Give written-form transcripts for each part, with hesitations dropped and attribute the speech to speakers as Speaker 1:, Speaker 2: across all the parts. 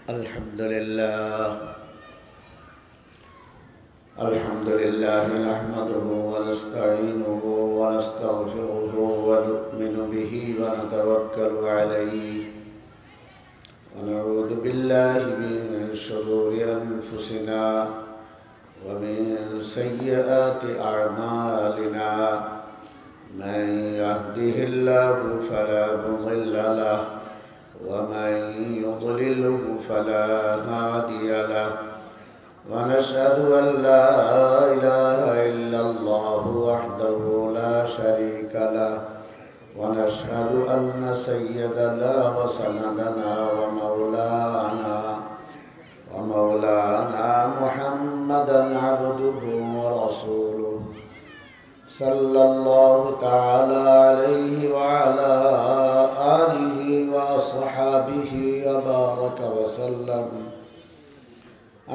Speaker 1: الحمد لله نحمده ونستعينه ونستغفره ونؤمن به ونتوكل عليه ونعوذ بالله من شرور أنفسنا ومن سيئات أعمالنا من يهده الله فلا مضل له ومن يضلله فلا هادي له ونشهد أن لا إله إلا الله وحده لا شريك له ونشهد أن سيدنا وسندنا ومولانا محمدا عبده ورسوله صلى الله تعالى عليه وعلى آله وأصحابه وبارك وسلم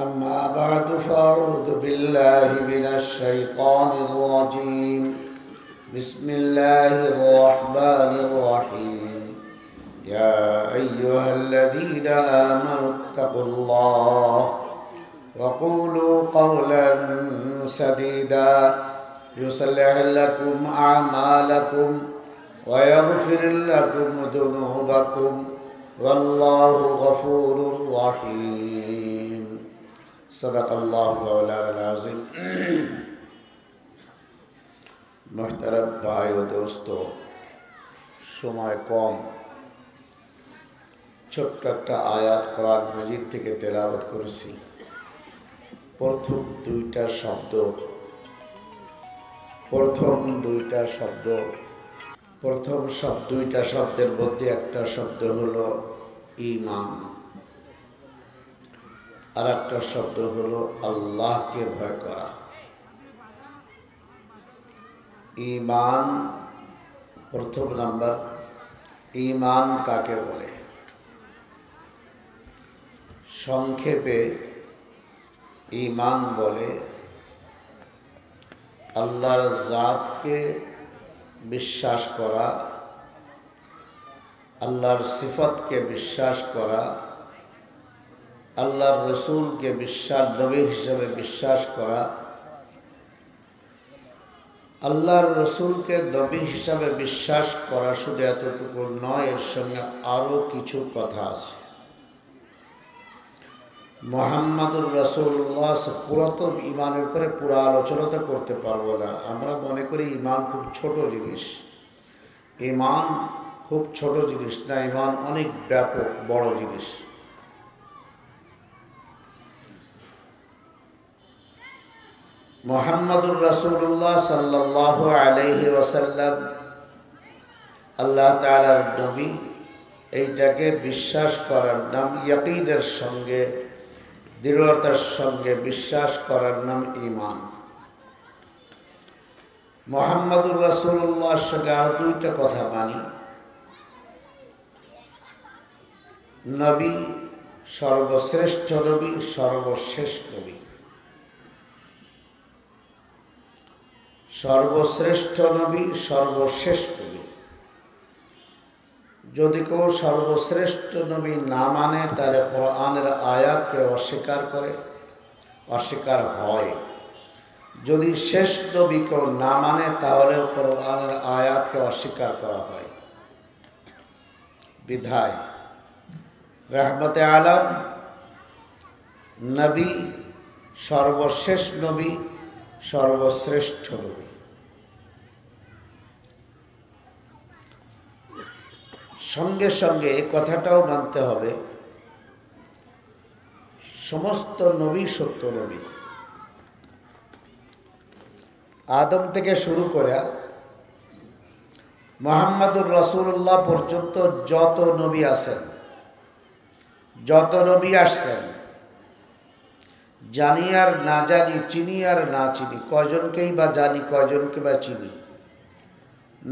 Speaker 1: أما بعد فأعوذ بالله من الشيطان الرجيم بسم الله الرحمن الرحيم يا أيها الذين آمنوا اتقوا الله وقولوا قولا سديدا يصلح لكم أعمالكم ويغفر لكم ذنوبكم والله غفور رحيم صدق الله مولانا العظيم محترم भाई और दोस्तों সময় কম ছোট্ট একটা আয়াত কোরআন মাজিদ থেকে তেলাওয়াত করেছি প্রথম দুইটা শব্দের মধ্যে একটা শব্দ হলো ঈমান আর একটা শব্দ হলো আল্লাহকে ভয় করা। ঈমান প্রথম নাম্বার। ঈমান কাকে বলে? সংক্ষেপে ঈমান বলে আল্লাহর জাতকে বিশ্বাস করা, আল্লাহর সিফতকে বিশ্বাস করা, আল্লাহর রসুলকে নবী হিসেবে বিশ্বাস করা। আল্লাহর রসুলকে নবী হিসাবে বিশ্বাস করা শুধু এতটুকু নয়, এর সঙ্গে আরও কিছু কথা আছে। মুহাম্মাদুর রাসূলুল্লাহ পুরাতন ঈমানের উপরে পুরো আলোচনা তো করতে পারবো না। আমরা মনে করি ঈমান খুব ছোট জিনিস। ঈমান খুব ছোট জিনিস না, ঈমান অনেক ব্যাপক বড় জিনিস। মুহাম্মাদুর রাসূলুল্লাহ সাল্লাল্লাহু আলাইহি ওয়াসাল্লাম আল্লাহ তাআলার নবী, এইটাকে বিশ্বাস করার নাম, ইয়াকিনের সঙ্গে দৃঢ়তার সঙ্গে বিশ্বাস করার নাম ঈমান। মুহাম্মাদুর রাসূলুল্লাহর সঙ্গে আর দুইটা কথা মানি। নবী সর্বশ্রেষ্ঠ নবী, সর্বশেষ নবী। সর্বশ্রেষ্ঠ নবী, সর্বশেষ নবী। যদি কেউ সর্বশ্রেষ্ঠ নবী না মানে তাহলে কোরআনের আয়াতকে অস্বীকার হয়। যদি শেষ নবী কেউ না মানে তাহলে কোরআনের আয়াতকে অস্বীকার করা হয়। বিধায় রহমতে আলম নবী, সর্বশেষ নবী, সর্বশ্রেষ্ঠ নবী। সঙ্গে সঙ্গে কথাটাও মানতে হবে, সমস্ত নবী সত্য নবী। আদম থেকে শুরু করে মুহাম্মাদুর রাসূলুল্লাহ পর্যন্ত যত নবী আছেন, যত নবী আসছেন, জানি আর না জানি, চিনি আর না চিনি, কয়জনকেই বা জানি, কয়জনকে বা চিনি।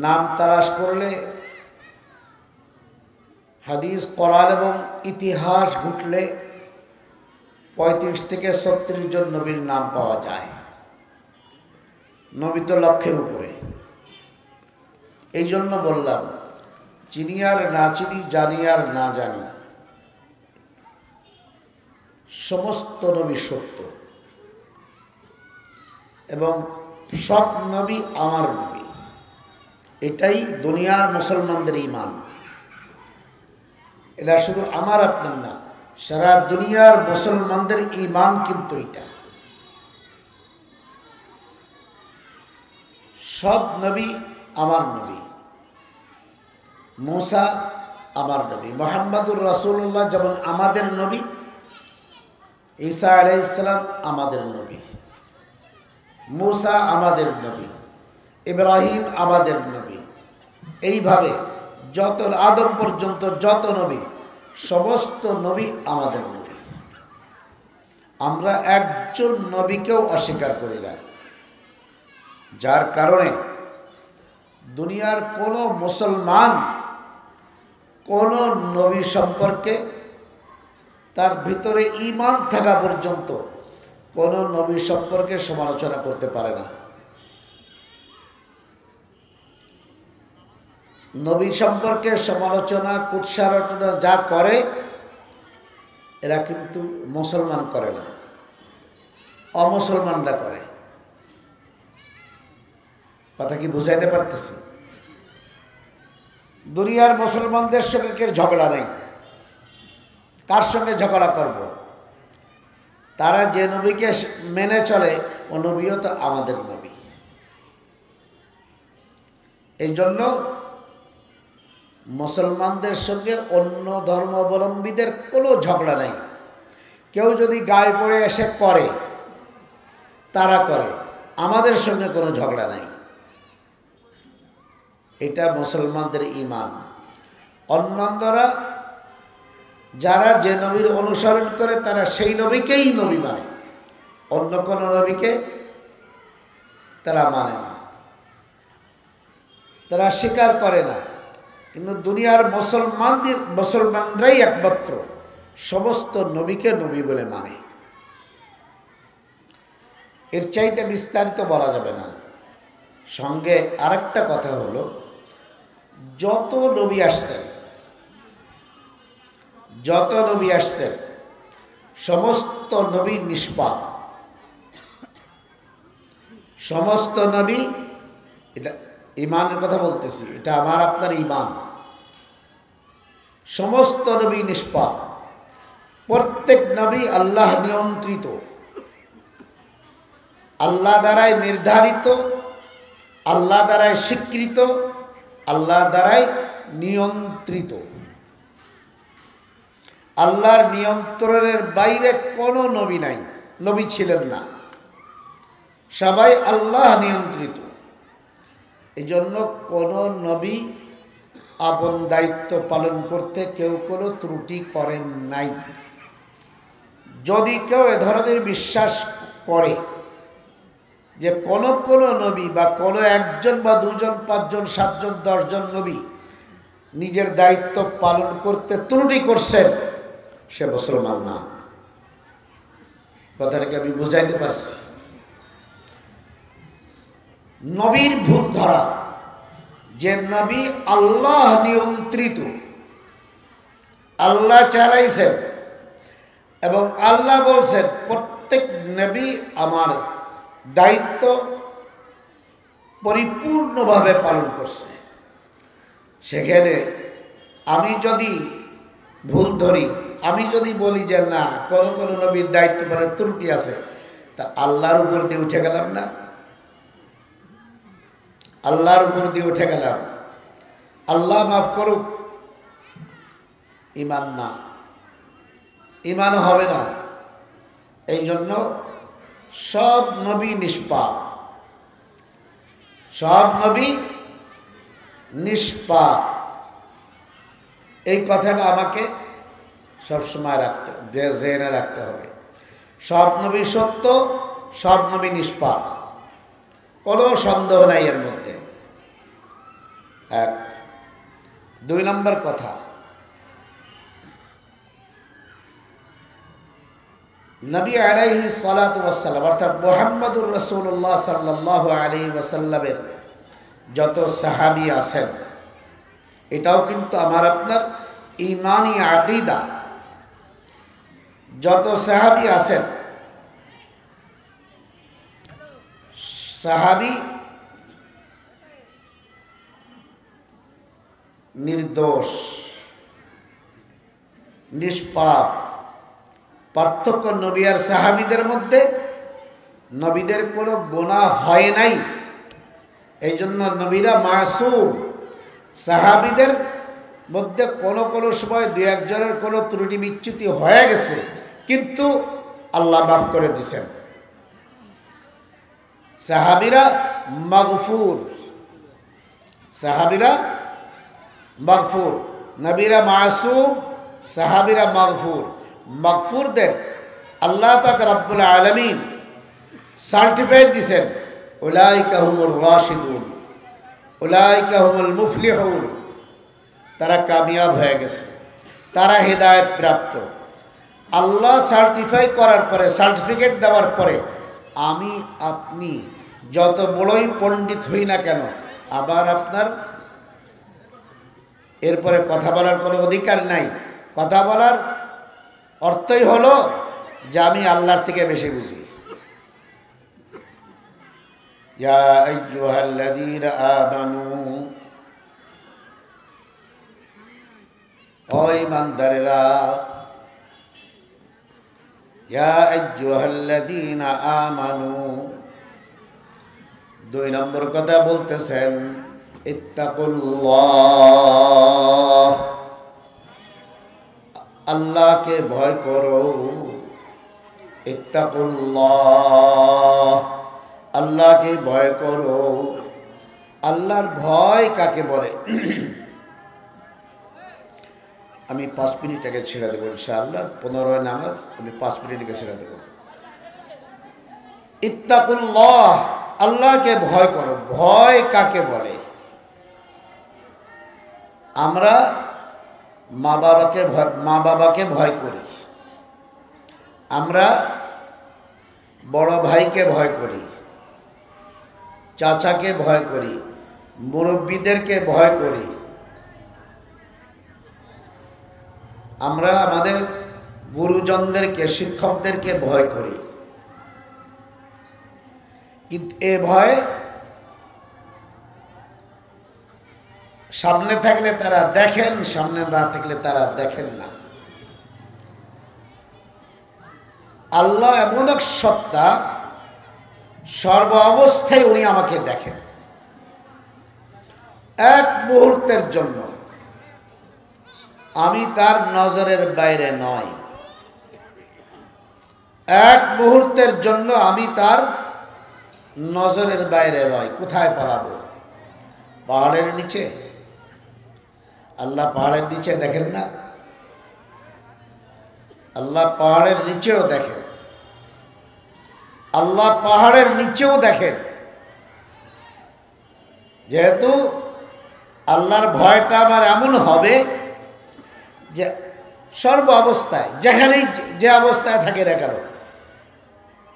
Speaker 1: নাম তালাশ করলে, হাদিস কোরআন এবং ইতিহাস ঘুটলে 35 থেকে 36 জন নবীর নাম পাওয়া যায়। নবী তো লক্ষের উপরে। এই জন্য বললাম চিনি আর না চিনি, জানি আর না জানি। সমস্ত নবী সত্য এবং সব নবী আমার নবী, এটাই দুনিয়ার মুসলমানদের ঈমান। এটা শুধু আমার আপনার না, সারা দুনিয়ার মুসলমানদের ঈমান কিন্তু এটা। সব নবী আমার নবী। মূসা আমার নবী, মুহাম্মদুর রাসূলুল্লাহ যেমন আমাদের নবী, ঈসা আলাইহিস সালাম আমাদের নবী, মূসা আমাদের নবী, ইব্রাহিম আমাদের নবী, এইভাবে যত আদম পর্যন্ত যত নবী, সমস্ত নবী আমাদের নবী। আমরা একজন নবীকেও অস্বীকার করি না, যার কারণে দুনিয়ার কোনো মুসলমান কোন নবী সম্পর্কে তার ভিতরে ঈমান থাকা পর্যন্ত কোন নবী সম্পর্কে সমালোচনা করতে পারে না। নবী সম্পর্কে সমালোচনা, কুৎসারটনা যা করে এরা কিন্তু মুসলমান করে না, অমুসলমানরা করে। কথা কি বুঝাইতে পারতেছি? দুনিয়ার মুসলমানদের সঙ্গে কেউ ঝগড়া নেই। কার সঙ্গে ঝগড়া করব? তারা যে নবীকে মেনে চলে ও নবীও তো আমাদের নবী। এই জন্য মুসলমানদের সঙ্গে অন্য ধর্মাবলম্বীদের কোনো ঝগড়া নেই। কেউ যদি গায়ে পড়ে এসে করে, তারা করে, আমাদের সঙ্গে কোনো ঝগড়া নাই। এটা মুসলমানদের ঈমান। অন্যান্যরা যারা যে নবীর অনুসরণ করে তারা সেই নবীকেই নবী মানে, অন্য কোনো নবীকে তারা মানে না, তারা স্বীকার করে না। কিন্তু দুনিয়ার মুসলমানরাই একমাত্র সমস্ত নবীকে নবী বলে মানে। এর চাইতে বিস্তারিত বলা যাবে না। সঙ্গে আরেকটা কথা হলো, যত নবী আসছেন সমস্ত নবী নিষ্পাপ। সমস্ত নবী, এটা ঈমানের কথা বলতেছি, এটা আমার আপনার ঈমান। সমস্ত নবী নিষ্পাপ। প্রত্যেক নবী আল্লাহ নিয়ন্ত্রিত, আল্লাহ দ্বারাই নির্ধারিত, আল্লাহ দ্বারাই স্বীকৃত, আল্লাহ দ্বারাই নিয়ন্ত্রিত। আল্লাহর নিয়ন্ত্রণের বাইরে কোনো নবী নাই, নবী ছিলেন না। সবাই আল্লাহ নিয়ন্ত্রিত। এই জন্য কোনো নবী আপন দায়িত্ব পালন করতে কেউ কোনো ত্রুটি করেন নাই। যদি কেউ এ ধরনের বিশ্বাস করে যে কোনো নবী বা কোনো একজন বা দুজন, পাঁচজন, সাতজন, 10 জন নবী নিজের দায়িত্ব পালন করতে ত্রুটি করছেন, সে মুসলমান না। কথাটাকে আমি বুঝাইতে পারছি? নবীর ভুল ধরা, যে নবী আল্লাহ নিয়ন্ত্রিত, আল্লাহ চালাইছেন এবং আল্লাহ বলছেন প্রত্যেক নবী আমার দায়িত্ব পরিপূর্ণভাবে পালন করছে, সেখানে আমি যদি ভুল ধরি, আমি যদি বলি যে না কোনো নবীর দায়িত্ব পালনে ত্রুটি আছে, তা আল্লাহর উপর দিয়ে উঠে গেলাম না? আল্লাহর উপর দিয়ে উঠে গেলাম, আল্লাহ মাফ করুক। ঈমান না, ঈমান হবে না। এই জন্য সব নবী নিষ্পাপ, সব নবী নিষ্পাপ। এই কথাটা আমাকে সবসময় জেনে রাখতে হবে। সব নবী সত্য, সব নবী নিষ্পাপ, কোনো সন্দেহ নাই এর মধ্যে। 1 2 নম্বর কথা, নবী আলাইহিস সালাতু ওয়াস সালাম অর্থাৎ মুহাম্মদুর রাসূলুল্লাহ সাল্লাল্লাহু আলাইহি ওয়াসাল্লামের যত সাহাবী আছেন, এটাও কিন্তু আমার আপনার ঈমানি আকীদা যত সাহাবী আছেন, সাহাবী নির্দোষ, নিষ্পাপ। পার্থক্য নবী আর সাহাবীদের মধ্যে, নবীদের কোনো গুনাহ হয় নাই, এই জন্য নবীরা মাসুম। সাহাবীদের মধ্যে কোনো কোনো সময় দু একজনের কোনো ত্রুটি বিচ্যুতি হয়ে গেছে, কিন্তু আল্লাহ মাফ করে দিয়েছেন। সাহাবীরা মাগফুর, সাহাবীরা মাগফুর। নবীরা মাসুম, সাহাবীরা মাগফুর। মাগফুরদের আল্লাহ পাক রব্বুল আলামিন সার্টিফাইড দিয়েছেন, উলাইকা হুমুর রাশিদুন, উলাইকা হুমুল মুফলিহুন। তারা কামিয়াব হয়ে গেছে, তারা হেদায়েত প্রাপ্ত। আল্লাহ সার্টিফাই করার পরে, সার্টিফিকেট দেওয়ার পরে, আমি আপনি যত বড়ই পণ্ডিত হই না কেন, আবার আপনার এরপরে কথা বলার কোনো অধিকার নাই। কথা বলার অর্থই হলো যে আমি আল্লাহর থেকে বেশি বুঝি। ইয়া আইয়ুহাল্লাযীনা আমানু, ও ঈমানদারেরা, ইয়া আইয়ুহাল্লাযীনা আমানু, দুই নম্বর কথা বলতেছেন, ইত্তাকুল্লাহ, আল্লাহকে ভয় করো। ইত্তাকুল্লাহ, আল্লাহকে ভয় করো। আল্লাহর ভয় কাকে বলে? আমি 5 মিনিট আগে ছেড়ে দেবো ইনশাআল্লাহ। 15 নামাজ, আমি 5 মিনিট আগে ছেড়ে দেবো। ইত্তাকুল্লাহ, আল্লাহকে ভয় করো। ভয় কাকে বলে? আমরা মা বাবাকে ভয় করি, আমরা বড় ভাইকে ভয় করি, চাচাকে ভয় করি, মুরব্বীদেরকে ভয় করি, আমরা আমাদের গুরুজনদেরকে, শিক্ষকদেরকে ভয় করি। কিন্তু এ ভয় সামনে থাকলে তারা দেখেন, সামনে না থাকলে তারা দেখেন না। আল্লাহ এমন এক সত্তা, সর্ব অবস্থায় উনি আমাকে দেখেন। এক মুহূর্তের জন্য আমি তার নজরের বাইরে নয়। এক মুহূর্তের জন্য আমি তার নজরের বাইরে নয়। কোথায় পালাবো? পাহাড়ের নিচে? আল্লাহ পাহাড়ের নিচে দেখেন না? আল্লাহ পাহাড়ের নিচেও দেখেন, আল্লাহ পাহাড়ের নিচেও দেখেন। যেহেতু আল্লাহর ভয়টা আমার এমন হবে যে সর্ব অবস্থায়, যেখানেই যে অবস্থায় থাকে না কেন,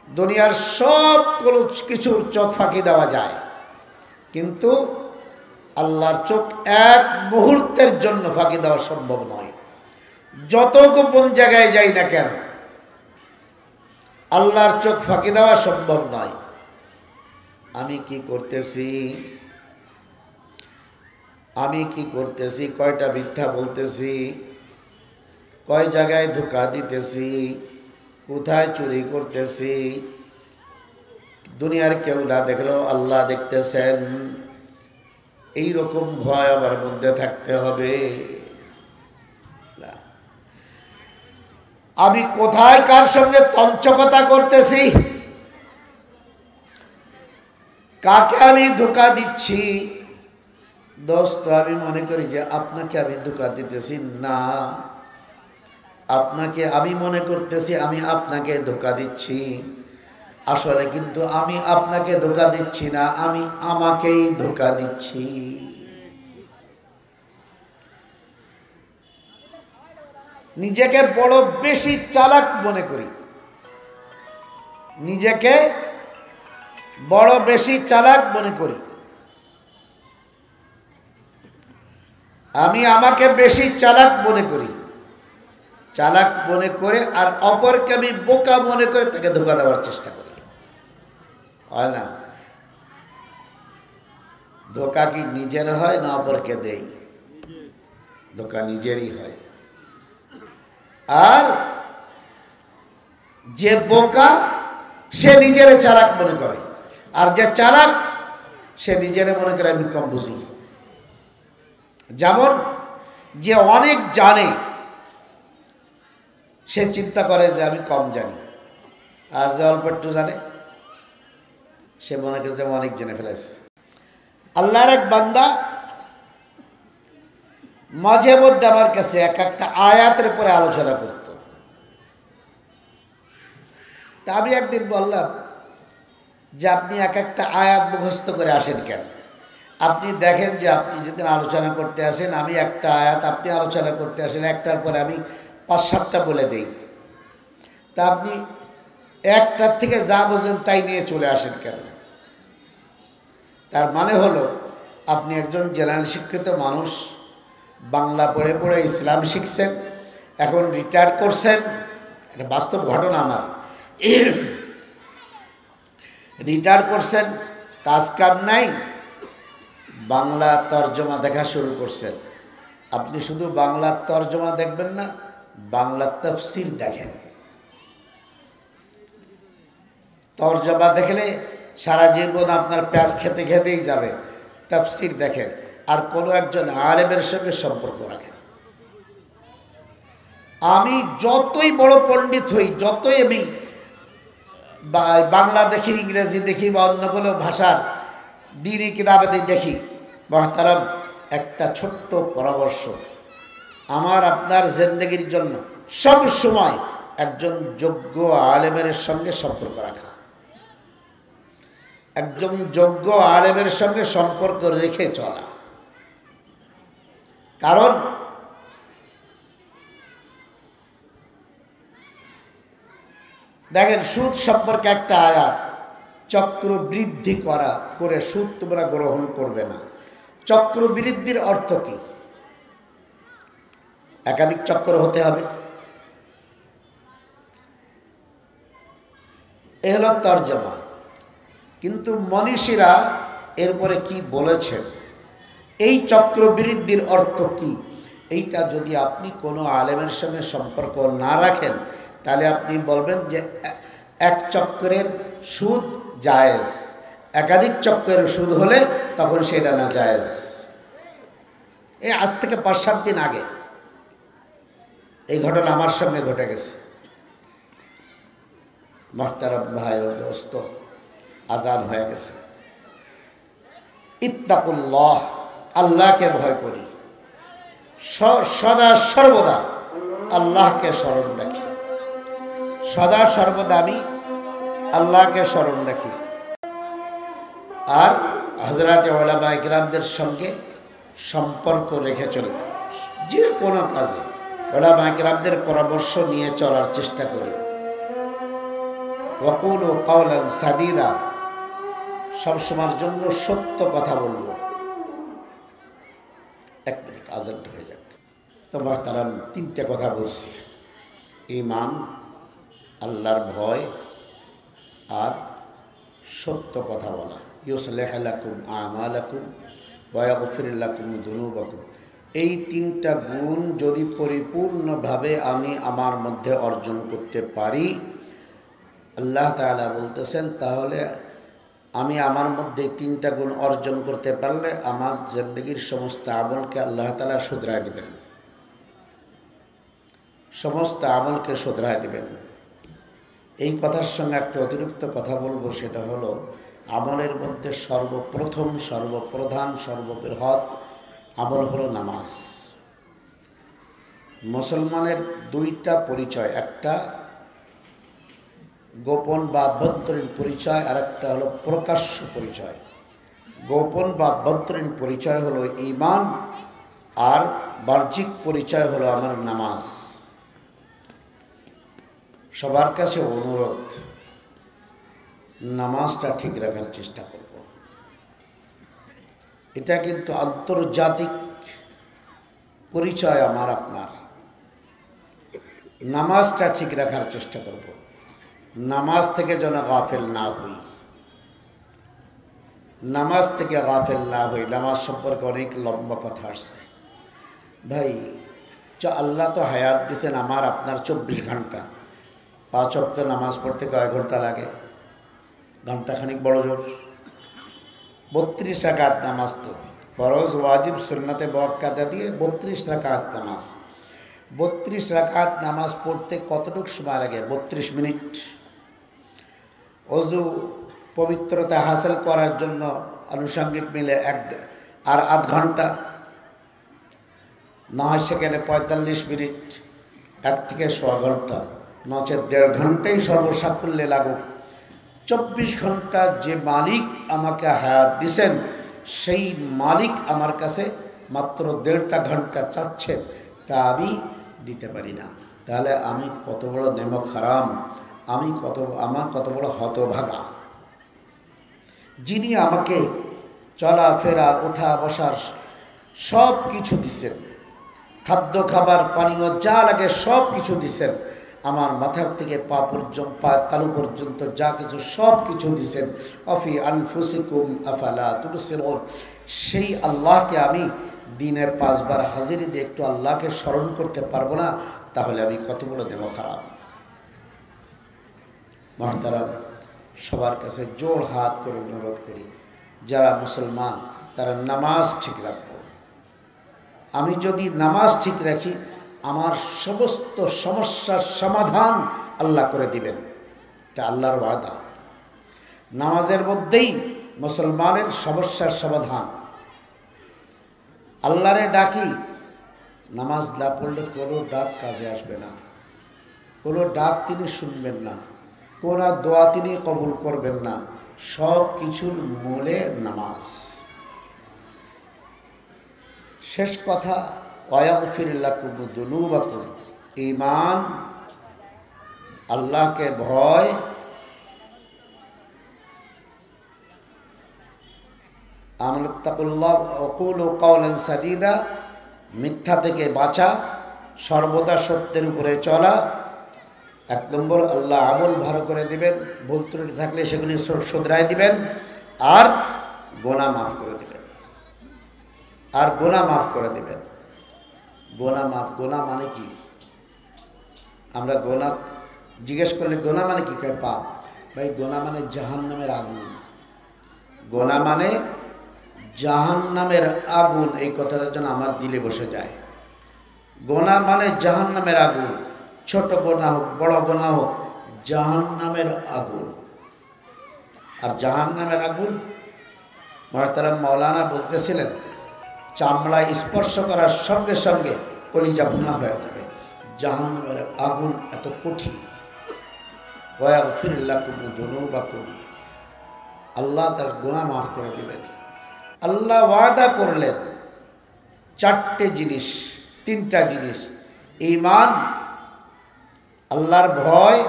Speaker 1: দুনিয়ার সব কোনো কিছুর চোখ ফাঁকি দেওয়া যায়, কিন্তু আল্লাহর চোখ এক মুহূর্তের জন্য ফাঁকি দেওয়া সম্ভব নয়। যত গোপন জায়গায় যাই না কেন, আল্লাহর চোখ ফাঁকি দেওয়া সম্ভব নয়। আমি কি করতেছি, আমি কি করতেছি, কয়টা মিথ্যা বলতেছি, কয় জায়গায় ধোঁকা দিতেছি, কোথায় চুরি করতেছি, দুনিয়ার কেউ না দেখলেও আল্লাহ দেখতেছেন। এই রকম ভয় আমার মধ্যে থাকতে হবে। আমি কোথায় কার সঙ্গে তঞ্চকতা করতেছি, কাকে আমি ধোঁকা দিচ্ছি। দোস্ত, আমি মনে করি যে আপনাকে আমি ধোঁকা দিতেছি না, আপনাকে আমি মনে করতেছি আমি আপনাকে ধোঁকা দিচ্ছি। আসলে কিন্তু আমি আপনাকে ধোঁকা দিচ্ছি না, আমি আমাকেই ধোঁকা দিচ্ছি। নিজেকে বড় বেশি চালাক মনে করি, নিজেকে বড় বেশি চালাক মনে করি। আমি আমাকে বেশি চালাক মনে করি। চালাক মনে করে আর অপরকে আমি বোকা মনে করে তাকে ধোঁকা দেওয়ার চেষ্টা করি, হয় না? ধোঁকা কি নিজের হয় না অপরকে দেই? ধোঁকা নিজেরই হয়। আর যে বোকা সে নিজের চালাক মনে করে, আর যে চালাক সে নিজের মনে করে আমি কম বুঝি। যেমন যে অনেক জানে সে চিন্তা করে যে আমি কম জানি, আর যে অল্প একটু জানে সে মনে করে যে অনেক জেনে ফেলেছে। আল্লাহর এক বান্দা মাঝে মধ্যে আমার কাছে এক একটা আয়াতের উপরে আলোচনা করত। তা আমি একদিন বললাম যে আপনি এক একটা আয়াত মুখস্থ করে আসেন কেন? আপনি দেখেন যে আপনি যেদিন আলোচনা করতে আসেন, আমি একটা আয়াত, আপনি আলোচনা করতে আসেন একটার পরে আমি 5-7টা বলে দেই, তা আপনি একটার থেকে যা বোঝেন তাই নিয়ে চলে আসেন কেন? তার মানে হলো আপনি একজন জেনারেল শিক্ষিত মানুষ, বাংলা পড়ে পড়ে ইসলাম শিখছেন, এখন রিটায়ার করছেন। এটা বাস্তব ঘটনা আমার। রিটায়ার করছেন, কাজ কাম নাই, বাংলা তর্জমা দেখা শুরু করছেন। আপনি শুধু বাংলা তর্জমা দেখবেন না, বাংলা তাফসীর দেখেন। তর্জমা দেখলে সারা জীবন আপনার প্যাঁচ খেতে খেতেই যাবে। তাফসীর দেখেন, আর কোনো একজন আলেমের সঙ্গে সম্পর্ক রাখেন। আমি যতই বড় পণ্ডিত হই, যতই আমি বাংলা দেখি, ইংরেজি দেখি বা অন্য কোনো ভাষার দ্বীনি কিতাবে দেখি, মহতারাম, একটা ছোট্ট পরামর্শ, আমার আপনার জিন্দেগির জন্য সব সময় একজন যোগ্য আলেমের সঙ্গে সম্পর্ক রাখা, একজন যোগ্য আলেমের সঙ্গে সম্পর্ক রেখে চলা। কারণ দেখেন, সুদ সম্পর্কে একটা আয়াত, চক্রবৃদ্ধি করে সুদ তোমরা গ্রহণ করবে না। চক্রবৃদ্ধির অর্থ কি? একাধিক চক্র হতে হবে। এ হলো তর্জমা। কিন্তু মনীষীরা এরপরে কি বলেছেন, এই চক্রবৃদ্ধির অর্থ কি, এইটা যদি আপনি কোনো আলেমের সঙ্গে সম্পর্ক না রাখেন, তাহলে আপনি বলবেন যে এক চক্রের সুদ জায়েজ, একাধিক চক্রের সুদ হলে তখন সেটা না জায়েজ। এই আজ থেকে 5-7 দিন আগে এই ঘটনা আমার সঙ্গে ঘটে গেছে। মুহতারাম ভাই ও দোস্ত, আজান হয়ে গেছে। ইত্তাকুল্লাহ, আল্লাহকে ভয় করি, সদা সর্বদা আল্লাহকে স্মরণ রাখি। সদা সর্বদা আমি আল্লাহকে স্মরণ রাখি। আর হযরত উলামা ইকরামদের সঙ্গে সম্পর্ক রেখে চলি। যে কোনো কাজে উলামা ইকরামদের পরামর্শ নিয়ে চলার চেষ্টা করি। ওয়াকুলু কাওলান সাদীদা, সবসময়ের জন্য সত্য কথা বলবো। 1 মিনিট, আজান হয়ে যাক। তোমার তারা 3টে কথা বলছি: ঈমান, আল্লাহর ভয়, আর সত্য কথা বলা। ইউসলিহু লাকুম আমালাকুম ওয়া ইয়াগফির লাকুম যুনুবাকুম। এই 3টা গুণ যদি পরিপূর্ণভাবে আমি আমার মধ্যে অর্জন করতে পারি, আল্লাহ তাআলা বলতেছেন, তাহলে আমি আমার মধ্যে 3টা গুণ অর্জন করতে পারলে আমার জিন্দেগির সমস্ত আমলকে আল্লাহ তাআলা শুধরায় দেবেন, সমস্ত আমলকে শুধরায় দেবেন। এই কথার সঙ্গে একটা অতিরিক্ত কথা বলবো, সেটা হলো আমলের মধ্যে সর্বপ্রথম, সর্বপ্রধান, সর্ববৃহৎ আমল হলো নামাজ। মুসলমানের 2টা পরিচয়, একটা গোপন বা আভ্যন্তরীণ পরিচয়, আর একটা হলো প্রকাশ্য পরিচয়। গোপন বা আভ্যন্তরীণ পরিচয় হলো ঈমান, আর বাহ্যিক পরিচয় হলো আমার নামাজ। সবার কাছে অনুরোধ, নামাজটা ঠিক রাখার চেষ্টা করব। এটা কিন্তু আন্তর্জাতিক পরিচয় আমার আপনার। নামাজটা ঠিক রাখার চেষ্টা করব, নামাজ থেকে যেন গাফেল না হই, নামাজ থেকে গাফেল না হই। নামাজ সম্পর্কে অনেক লম্বা কথা আসছে ভাই। আল্লাহ তো হায়াত দিয়েছেন আমার আপনার 24 ঘন্টা। 5 ওয়াক্ত নামাজ পড়তে কয় ঘন্টা লাগে? ঘন্টাখানিক বড় জোর। 32 রাকাত নামাজ, তো ফরজ ওয়াজিব সুন্নতে মুআক্কাদা দিয়ে 32 রাকাত নামাজ। 32 রাকাত নামাজ পড়তে কতটুকু সময় লাগে? 32 মিনিট। অজু পবিত্রতা হাসিল করার জন্য আনুষঙ্গিক মিলে আধ ঘন্টা, না হয় সেখানে 45 মিনিট, 1 থেকে 1.25 ঘন্টা, নচেত 1.5 ঘন্টাই সর্বসাকুল্যে লাগুক। 24 ঘন্টা যে মালিক আমাকে হায়াত দিছেন, সেই মালিক আমার কাছে মাত্র 1.5 ঘন্টা চাচ্ছেন, তা আমি দিতে পারি না। তাহলে আমি কত বড় নেমক হারাম, আমার কত বড় হতভাগা। যিনি আমাকে চলাফেরা ওঠা বসার সব কিছু দিছেন, খাদ্য খাবার পানীয় যা লাগে সব কিছু দিছেন, আমার মাথার থেকে পা তালু পর্যন্ত যা কিছু সব কিছু দিছেন। অফি আনফুসিকুম আফালা তুবসিরুন। সেই আল্লাহকে আমি দিনে 5 বার হাজিরি দিয়ে একটু আল্লাহকে স্মরণ করতে পারবো না, তাহলে আমি কত বড় দেব খারাপ। মহতারাম, সবার কাছে জোড় হাত করে অনুরোধ করি, যারা মুসলমান তারা নামাজ ঠিক রাখবো। আমি যদি নামাজ ঠিক রাখি, আমার সমস্ত সমস্যার সমাধান আল্লাহ করে দিবেন। এটা আল্লাহর ওয়াদা। নামাজের মধ্যেই মুসলমানের সমস্যার সমাধান। আল্লাহরে ডাকি, নামাজ না পড়লে কোনো ডাক কাজে আসবে না, কোনো ডাক তিনি শুনবেন না, কোনো দোয়া তিনি কবুল করবেন না। সব কিছুর মূলে নামাজ। শেষ কথা, ওয়াগফির লাকুম যুনুবাকুম। ঈমান, আল্লাহকে ভয়, আমানুত্তাকুল্লাহ ওয়া কুলু কাওলান সাদীদা, মিথ্যা থেকে বাঁচা, সর্বদা সত্যের উপরে চলা। 1 নম্বর, আল্লাহ আমল ভালো করে দিবেন, ভুল ত্রুটি থাকলে সেগুলি শুধরাই দিবেন, আর গুনাহ মাফ করে দিবেন, আর গুনাহ মাফ করে দিবেন। গুনাহ মানে কি? আমরা গুনাহ জিজ্ঞেস করলে গুনাহ মানে কি? কয় পাপ। ভাই, গুনাহ মানে জাহান্নামের আগুন। গুনাহ মানে জাহান্নামের আগুন। এই কথাটা যেন আমার দিলে বসে যায়। গুনাহ মানে জাহান্নামের আগুন। ছোট গুনাহ হোক, বড় গুনাহ হোক, জাহান্নামের আগুন। আর জাহান্নামের আগুন, মুহতারাম মাওলানা বলতেছিলেন, চামড়া স্পর্শ করার সঙ্গে সঙ্গে কলিজা ভুনা হয়ে যাবে। জাহান্নামের আগুন এত কঠিন। ওয়াগফির লাকুম যুনুবাকুম। আল্লাহ তার গুনাহ মাফ করে দিবেন। আল্লাহ ওয়াদা করলেন 4টে জিনিস, 3টা জিনিস: ঈমান, আল্লাহর ভয়,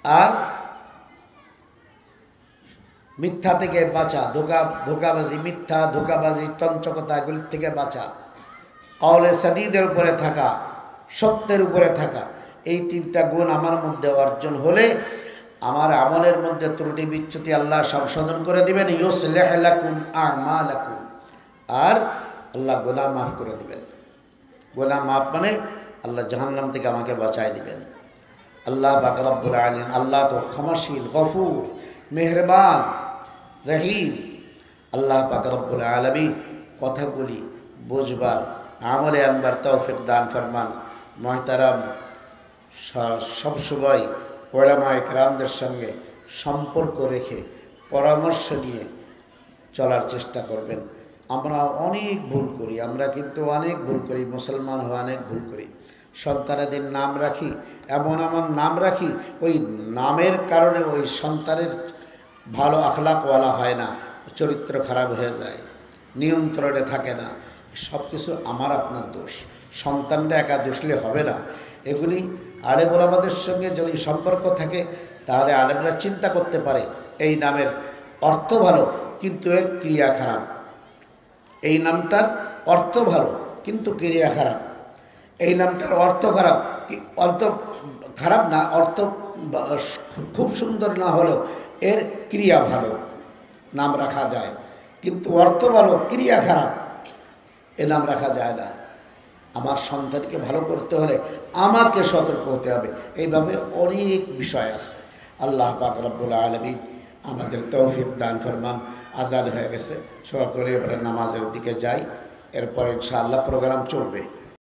Speaker 1: আর মিথ্যা থেকে বাঁচা, ধোকাবাজি, মিথ্যা, ধোকাবাজি, চঞ্চকতা, এগুলির থেকে বাঁচা, কাওলে সাদীদের উপরে থাকা, সত্যের উপরে থাকা। এই 3টা গুণ আমার মধ্যে অর্জন হলে আমার আমলের মধ্যে ত্রুটি বিচ্যুতি আল্লাহ সংশোধন করে দিবেন। ইউসলিহ লাকুম আমালাকুম। আর আল্লাহ গুনাহ মাফ করে দিবেন। গুনাহ মাফ মানে আল্লাহ জাহান্নাম থেকে আমাকে বাঁচায় দিবেন। আল্লাহ পাক রব্বুল আলামিন, আল্লাহ তো ক্ষমাশীল, গফুর, মেহেরবান, রহিম। আল্লাহ পাক রব্বুল আলামিন কথাগুলি বুঝবার, আমলে আনবার তৌফিক দান ফরমান। মুহতারাম, সবসময় উলামায়ে কেরামদের সঙ্গে সম্পর্ক রেখে পরামর্শ নিয়ে চলার চেষ্টা করবেন। আমরা অনেক ভুল করি, আমরা কিন্তু অনেক ভুল করি, মুসলমান হয়ে অনেক ভুল করি। সন্তানেদের নাম রাখি, এমন নাম রাখি, ওই নামের কারণে ওই সন্তানের ভালো আখলাকওয়ালা হয় না, চরিত্র খারাপ হয়ে যায়, নিয়ন্ত্রণে থাকে না। সব কিছু আমার আপনার দোষ। সন্তানটা একা দোষলে হবে না। এগুলি আলেম ওলামাদের সঙ্গে যদি সম্পর্ক থাকে, তাহলে আলেমরা চিন্তা করতে পারে এই নামের অর্থ ভালো কিন্তু এর ক্রিয়া খারাপ, এই নামটার অর্থ ভালো কিন্তু ক্রিয়া খারাপ, এই নামটার অর্থ খারাপ অর্থ খারাপ না, অর্থ খুব সুন্দর না হলেও এর ক্রিয়া ভালো, নাম রাখা যায়। কিন্তু অর্থ ভালো, ক্রিয়া খারাপ, এ নাম রাখা যায় না। আমার সন্তানকে ভালো করতে হলে আমাকে সতর্ক হতে হবে। এইভাবে অনেক বিষয় আছে। আল্লাহ পাক রব্বুল আলামিন আমাদের তৌফিক দান ফরমান। আজান হয়ে গেছে, সকলে এবারে নামাজের দিকে যাই, এরপর ইনশাআল্লাহ প্রোগ্রাম চলবে।